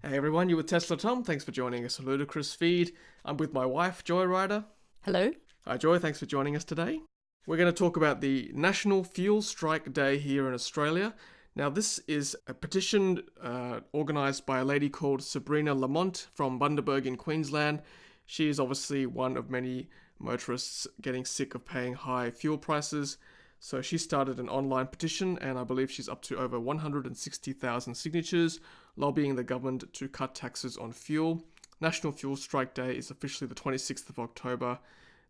Hey everyone, you with Tesla Tom. Thanks for joining us on Ludicrous Feed. I'm with my wife, Joy Ryder. Hello. Hi Joy, thanks for joining us today. We're going to talk about the National Fuel Strike Day here in Australia. Now this is a petition organised by a lady called Sabrina Lamont from Bundaberg in Queensland. She is obviously one of many motorists getting sick of paying high fuel prices. So she started an online petition, and I believe she's up to over 160,000 signatures, lobbying the government to cut taxes on fuel. National Fuel Strike Day is officially the 26th of October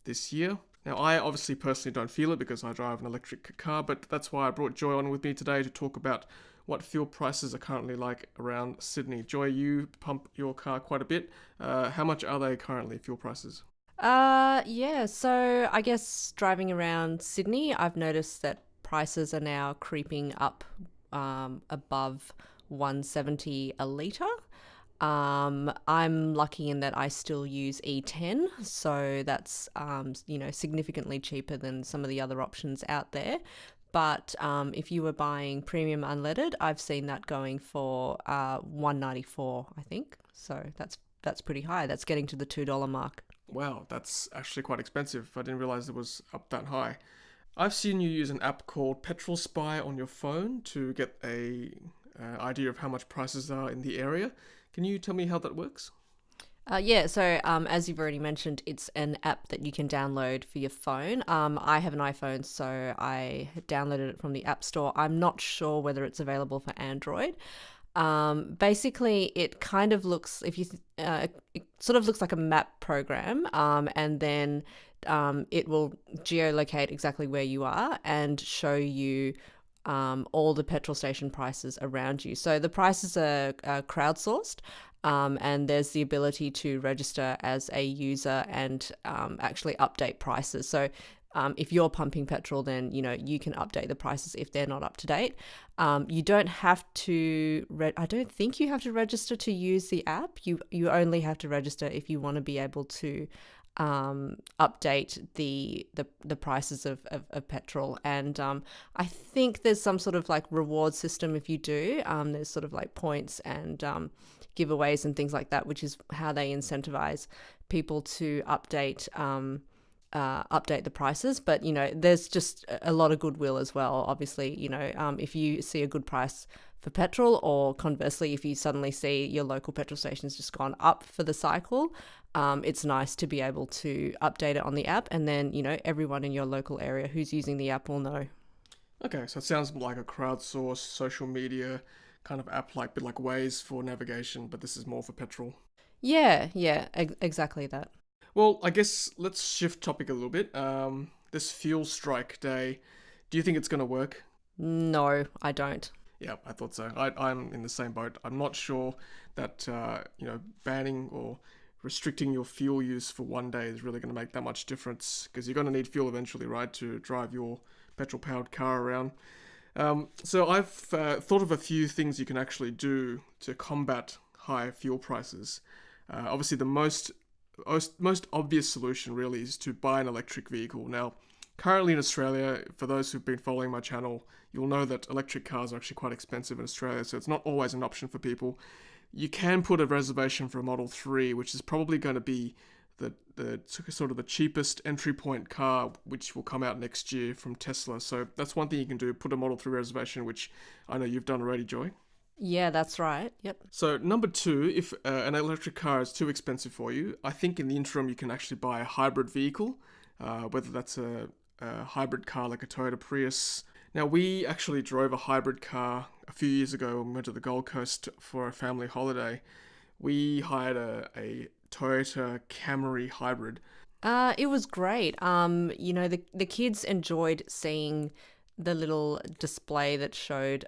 this year. Now, I obviously personally don't feel it because I drive an electric car, but that's why I brought Joy on with me today to talk about what fuel prices are currently like around Sydney. Joy, you pump your car quite a bit. How much are they currently, fuel prices? So I guess driving around Sydney, I've noticed that prices are now creeping up above 170 a litre. I'm lucky in that I still use E10, so that's significantly cheaper than some of the other options out there. But if you were buying premium unleaded, I've seen that going for 194, I think. So that's pretty high. That's getting to the $2 mark. Wow, that's actually quite expensive. I didn't realize it was up that high. I've seen you use an app called Petrol Spy on your phone to get a idea of how much prices are in the area. Can you tell me how that works? As you've already mentioned, it's an app that you can download for your phone. I have an iPhone, so I downloaded it from the App Store. I'm not sure whether it's available for Android. Basically, it kind of looks, it sort of looks like a map program, and then it will geolocate exactly where you are and show you all the petrol station prices around you. So the prices are crowdsourced, and there's the ability to register as a user and actually update prices. So if you're pumping petrol, then you can update the prices if they're not up to date. You don't have to. I don't think you have to register to use the app. You only have to register if you want to be able to update the prices of petrol. And I think there's some sort of like reward system if you do. There's sort of like points and giveaways and things like that, which is how they incentivize people to update the prices. But there's just a lot of goodwill as well, obviously. If you see a good price for petrol, or conversely, if you suddenly see your local petrol station's just gone up for the cycle, it's nice to be able to update it on the app, and then everyone in your local area who's using the app will know. Okay, so it sounds like a crowdsourced social media kind of app, like bit like Waze for navigation, but this is more for petrol. Exactly that. Well, I guess let's shift topic a little bit. This fuel strike day, do you think it's going to work? No, I don't. Yeah, I thought so. I'm in the same boat. I'm not sure that banning or restricting your fuel use for one day is really going to make that much difference, because you're going to need fuel eventually, right, to drive your petrol-powered car around. So I've thought of a few things you can actually do to combat high fuel prices. Obviously, the most obvious solution really is to buy an electric vehicle. Now, currently in Australia, for those who've been following my channel, you'll know that electric cars are actually quite expensive in Australia, so it's not always an option for people. You can put a reservation for a Model 3, which is probably going to be the sort of the cheapest entry point car, which will come out next year from Tesla. So that's one thing you can do, put a Model 3 reservation, which I know you've done already, Joy. Yeah, that's right. Yep. So number two, if an electric car is too expensive for you, I think in the interim you can actually buy a hybrid vehicle, whether that's a hybrid car like a Toyota Prius. Now, we actually drove a hybrid car a few years ago when we went to the Gold Coast for a family holiday. We hired a Toyota Camry hybrid. It was great. The kids enjoyed seeing the little display that showed,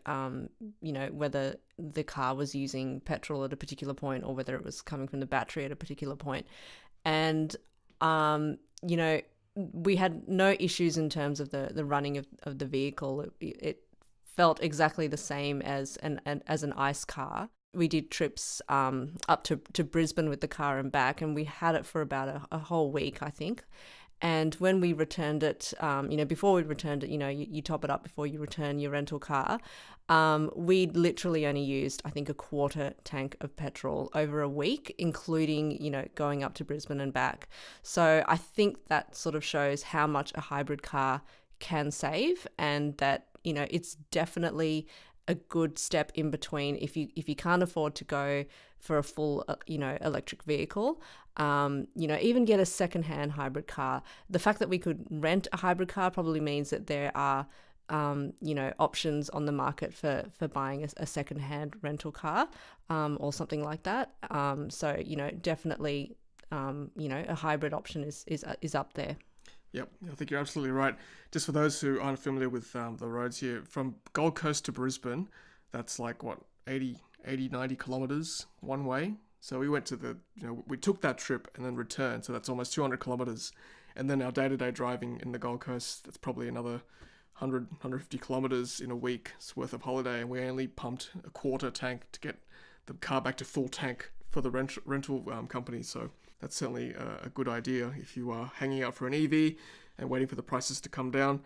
whether the car was using petrol at a particular point or whether it was coming from the battery at a particular point. And, we had no issues in terms of the running of the vehicle. It felt exactly the same as an ICE car. We did trips up to Brisbane with the car and back, and we had it for about a whole week, I think. And when we returned it, before we returned it, you top it up before you return your rental car. We literally only used, I think, a quarter tank of petrol over a week, including, going up to Brisbane and back. So I think that sort of shows how much a hybrid car can save, and that, it's definitely a good step in between if you can't afford to go for a full electric vehicle. Even get a secondhand hybrid car. The fact that we could rent a hybrid car probably means that there are options on the market for buying a secondhand rental car or something like that. So definitely a hybrid option is up there. Yep, I think you're absolutely right. Just for those who aren't familiar with the roads here, from Gold Coast to Brisbane, that's like, 80, 90 kilometres one way. So we went to we took that trip and then returned. So that's almost 200 kilometres. And then our day-to-day driving in the Gold Coast, that's probably another 150 kilometres in a week's worth of holiday. And we only pumped a quarter tank to get the car back to full tank for the rental company. So that's certainly a good idea if you are hanging out for an EV and waiting for the prices to come down.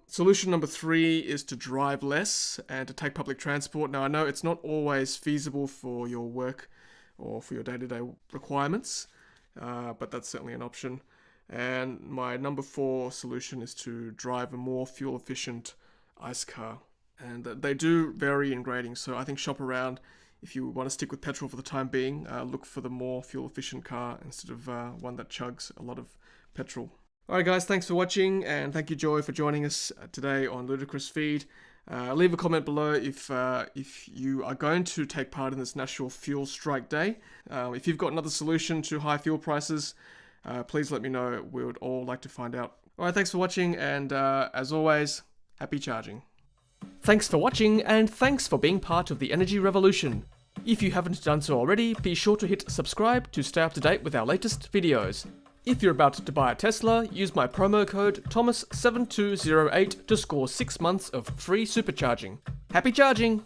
Solution number 3 is to drive less and to take public transport. Now, I know it's not always feasible for your work or for your day-to-day requirements, but that's certainly an option. And my number 4 solution is to drive a more fuel-efficient ICE car. And they do vary in grading, so I think shop around. If you want to stick with petrol for the time being, look for the more fuel-efficient car instead of one that chugs a lot of petrol. Alright guys, thanks for watching, and thank you Joy for joining us today on Ludicrous Feed. Leave a comment below if you are going to take part in this National Fuel Strike Day. If you've got another solution to high fuel prices, please let me know. We would all like to find out. Alright, thanks for watching, and as always, happy charging. Thanks for watching, and thanks for being part of the energy revolution. If you haven't done so already, be sure to hit subscribe to stay up to date with our latest videos. If you're about to buy a Tesla, use my promo code Thomas7208 to score 6 months of free supercharging. Happy charging!